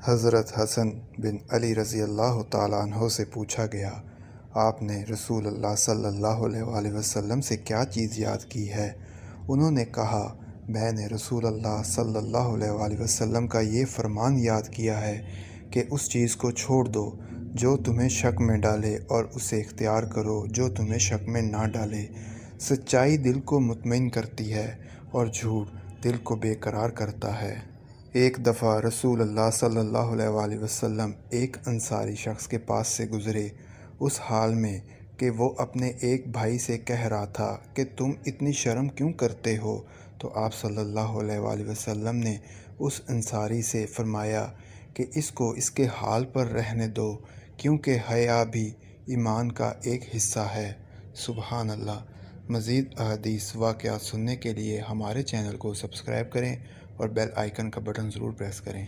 حضرت حسن بن علی رضی اللہ تعالیٰ عنہ سے پوچھا گیا، آپ نے رسول اللہ صلی اللہ علیہ وآلہ وسلم سے کیا چیز یاد کی ہے؟ انہوں نے کہا، میں نے رسول اللہ صلی اللہ علیہ وآلہ وسلم کا یہ فرمان یاد کیا ہے کہ اس چیز کو چھوڑ دو جو تمہیں شک میں ڈالے اور اسے اختیار کرو جو تمہیں شک میں نہ ڈالے۔ سچائی دل کو مطمئن کرتی ہے اور جھوٹ دل کو بے قرار کرتا ہے۔ ایک دفعہ رسول اللہ صلی اللہ علیہ وآلہ وسلم ایک انصاری شخص کے پاس سے گزرے، اس حال میں کہ وہ اپنے ایک بھائی سے کہہ رہا تھا کہ تم اتنی شرم کیوں کرتے ہو؟ تو آپ صلی اللہ علیہ وآلہ وسلم نے اس انصاری سے فرمایا کہ اس کو اس کے حال پر رہنے دو، کیونکہ حیا بھی ایمان کا ایک حصہ ہے۔ سبحان اللہ۔ مزید احادیث واقعات سننے کے لیے ہمارے چینل کو سبسکرائب کریں اور بیل آئیکن کا بٹن ضرور پریس کریں۔